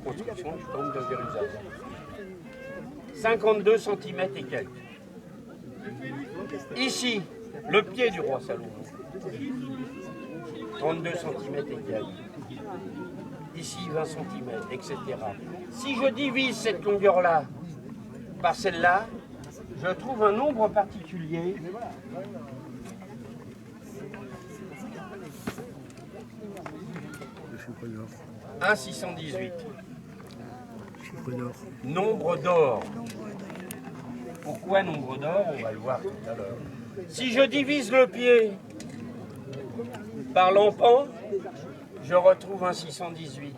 construction du temple de Jérusalem. 52 cm et quelques. Ici, le pied du roi Salomon. 32 cm et quelques. Ici, 20 cm, etc. Si je divise cette longueur-là par celle-là, je trouve un nombre particulier. Un 618. Nombre d'or. Pourquoi nombre d'or? On va le voir tout à l'heure. Si je divise le pied par l'empan, je retrouve un 618.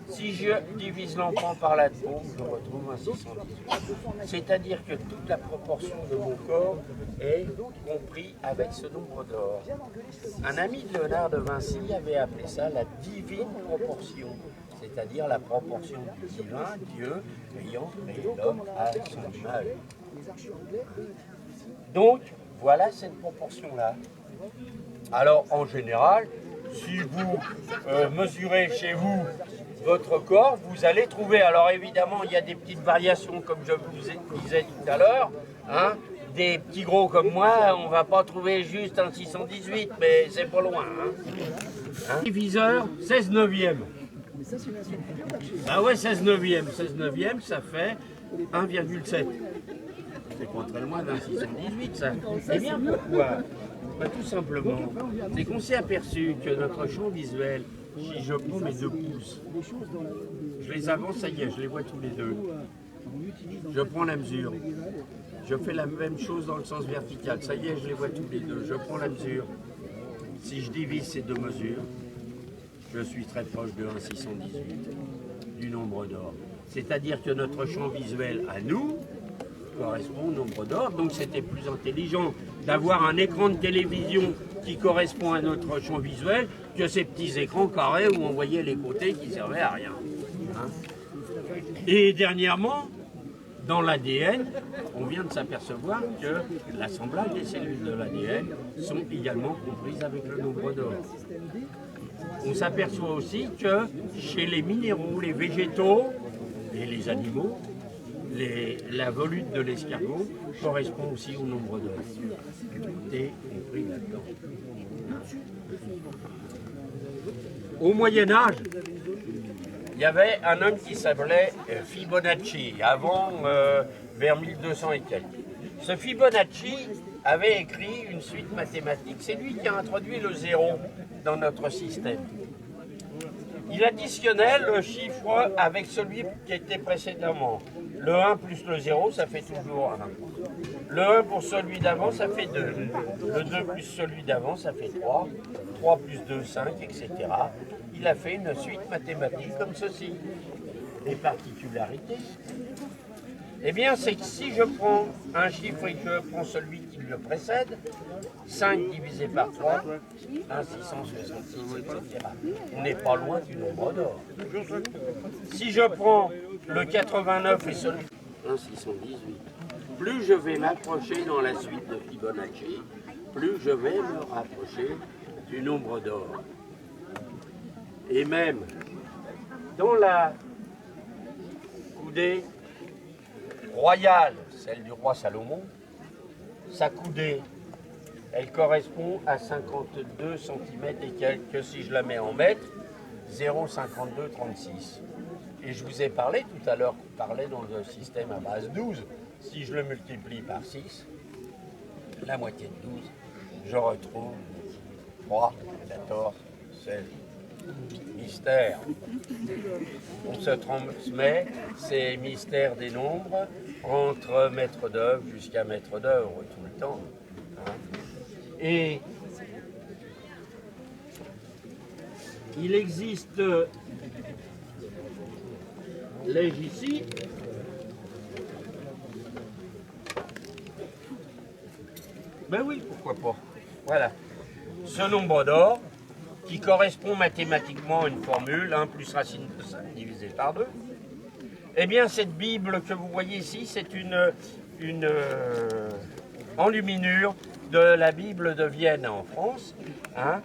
Si je divise l'empan par la peau, je retrouve un 618. C'est-à-dire que toute la proportion de mon corps est compris avec ce nombre d'or. Un ami de Léonard de Vinci avait appelé ça la divine proportion, c'est-à-dire la proportion du divin, Dieu ayant créé l'homme à son image. Donc, voilà cette proportion-là. Alors, en général, si vous mesurez chez vous votre corps, vous allez trouver, alors évidemment, il y a des petites variations, comme je vous disais tout à l'heure, hein, des petits gros comme moi, on ne va pas trouver juste un 618, mais c'est pas loin. Hein. Diviseur, 16 neuvième. Ah ouais, 16 neuvième. 16 neuvième, ça fait 1,7. C'est pas très loin d'un 618, ça. Eh bien, pourquoi? Ben, tout simplement, c'est qu'on s'est aperçu que notre champ visuel, si je prends mes 2 pouces, je les avance, ça y est, je les vois tous les deux. Je prends la mesure. Je fais la même chose dans le sens vertical. Ça y est, je les vois tous les deux. Je prends la mesure. Si je divise ces 2 mesures, je suis très proche de 1,618 du nombre d'or. C'est-à-dire que notre champ visuel à nous correspond au nombre d'or. Donc c'était plus intelligent d'avoir un écran de télévision qui correspond à notre champ visuel que ces petits écrans carrés où on voyait les côtés qui servaient à rien. Hein. Et dernièrement, dans l'ADN, on vient de s'apercevoir que l'assemblage des cellules de l'ADN sont également comprises avec le nombre d'or. On s'aperçoit aussi que chez les minéraux, les végétaux et les animaux, la volute de l'escargot correspond aussi au nombre d'or. Tout est compris là-dedans. Au Moyen-Âge, il y avait un homme qui s'appelait Fibonacci, avant vers 1200 et quelques. Ce Fibonacci avait écrit une suite mathématique. C'est lui qui a introduit le zéro dans notre système. Il additionnait le chiffre avec celui qui était précédemment. Le 1 plus le 0, ça fait toujours 1. Le 1 pour celui d'avant, ça fait 2. Le 2 plus celui d'avant, ça fait 3. 3 plus 2, 5, etc. Il a fait une suite mathématique comme ceci. Les particularités, eh bien, c'est que si je prends un chiffre et que je prends celui qui le précède, 5 divisé par 3, 1 666, etc. On n'est pas loin du nombre d'or. Si je prends le 89 et celui 1 618, plus je vais m'approcher dans la suite de Fibonacci, plus je vais me rapprocher du nombre d'or. Et même dans la coudée royale, celle du roi Salomon, sa coudée, elle correspond à 52 cm et quelques, si je la mets en mètres, 0,5236. Et je vous ai parlé tout à l'heure, on parlait dans le système à base 12, si je le multiplie par 6, la moitié de 12, je retrouve 3, 14, 16. Mystère. On se transmet ces mystères des nombres entre maître d'œuvre jusqu'à maître d'œuvre tout le temps. Hein. Et il existe ici ben oui, pourquoi pas. Voilà. Ce nombre d'or qui correspond mathématiquement à une formule, 1 plus racine de 5 divisé par 2. Eh bien, cette Bible que vous voyez ici, c'est une enluminure de la Bible de Vienne en France, hein,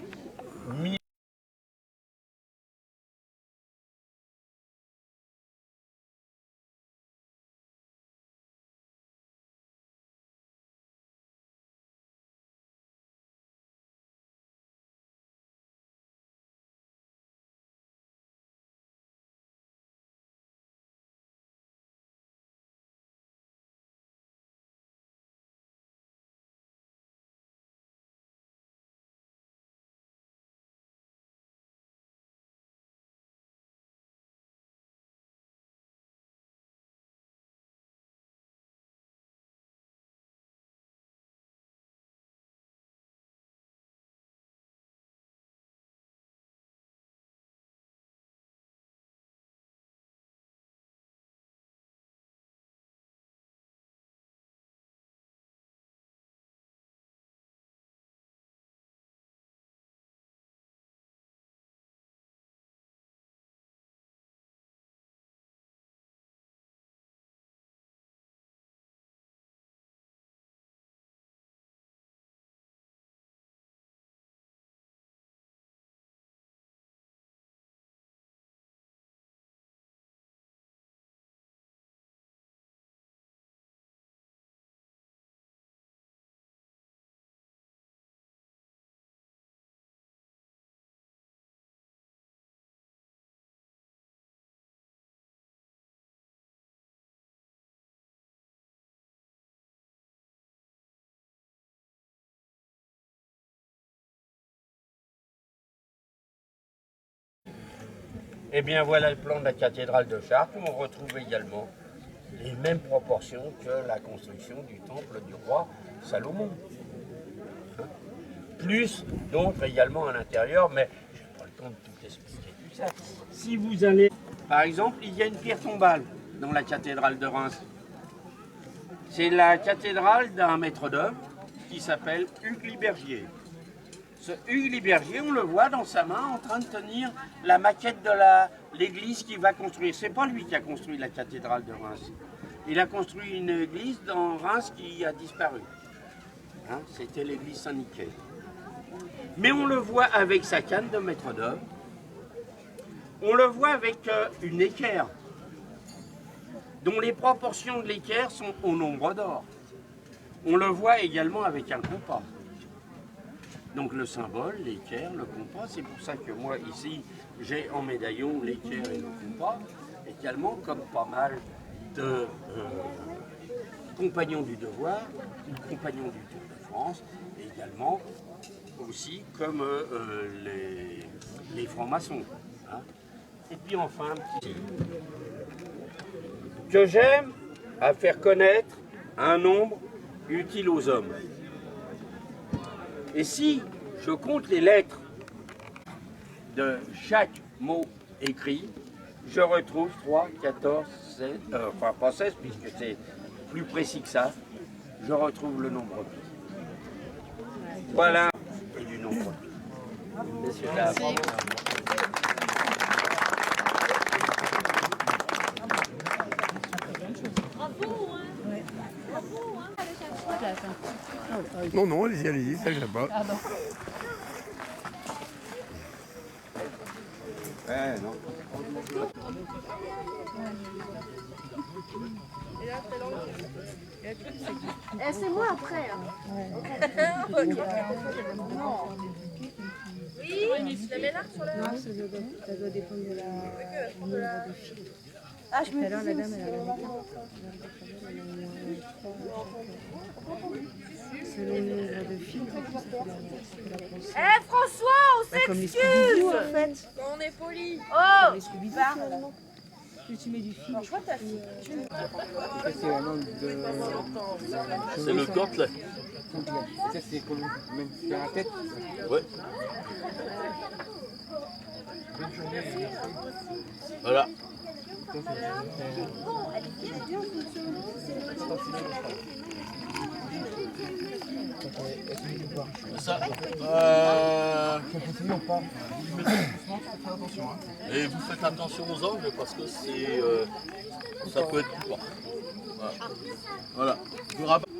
Eh bien voilà le plan de la cathédrale de Chartres, où on retrouve également les mêmes proportions que la construction du temple du roi Salomon. Plus d'autres également à l'intérieur, mais je n'ai pas le temps de tout expliquer tout ça. Si vous allez, par exemple, il y a une pierre tombale dans la cathédrale de Reims. C'est la cathédrale d'un maître d'œuvre qui s'appelle Hugues Libergier. Ce Hugues Libergier, on le voit dans sa main en train de tenir la maquette de l'église qu'il va construire. C'est pas lui qui a construit la cathédrale de Reims. Il a construit une église dans Reims qui a disparu. Hein, c'était l'église Saint-Nicaise. Mais on le voit avec sa canne de maître d'œuvre. On le voit avec une équerre, dont les proportions de l'équerre sont au nombre d'or. On le voit également avec un compas. Donc le symbole, l'équerre, le compas, c'est pour ça que moi ici, j'ai en médaillon l'équerre et le compas, également comme pas mal de compagnons du devoir, ou compagnons du Tour de France, et également aussi comme les francs-maçons. Hein. Et puis enfin, un petit que j'aime à faire connaître un nombre utile aux hommes. Et si je compte les lettres de chaque mot écrit, je retrouve 3, 14, 16, enfin pas 16 puisque c'est plus précis que ça, je retrouve le nombre pi. Voilà, et du nombre pi. Messieurs, dames. Non, non, allez-y, ça j'aime pas. Pardon. Ouais, non. C'est moi après. Oui, tu la mets là sur la... Non, ça doit dépendre de la nombre de fils. Ah, je me Tout à l'heure, la dame, elle a disais selon le nombre de fils, Eh François, on comme les s'excuse Scooby-Doo, en fait. quand on est poli. Oh Les Scooby-Doo, finalement. Plus tu mets du fil. Je vois ta fille. C'est un nom de... C'est le côtelet. Ça, c'est pour même faire la tête. Ouais. Voilà. Ça, et vous faites attention aux angles parce que c'est, ça peut être coupant. Voilà. Vous rabattez.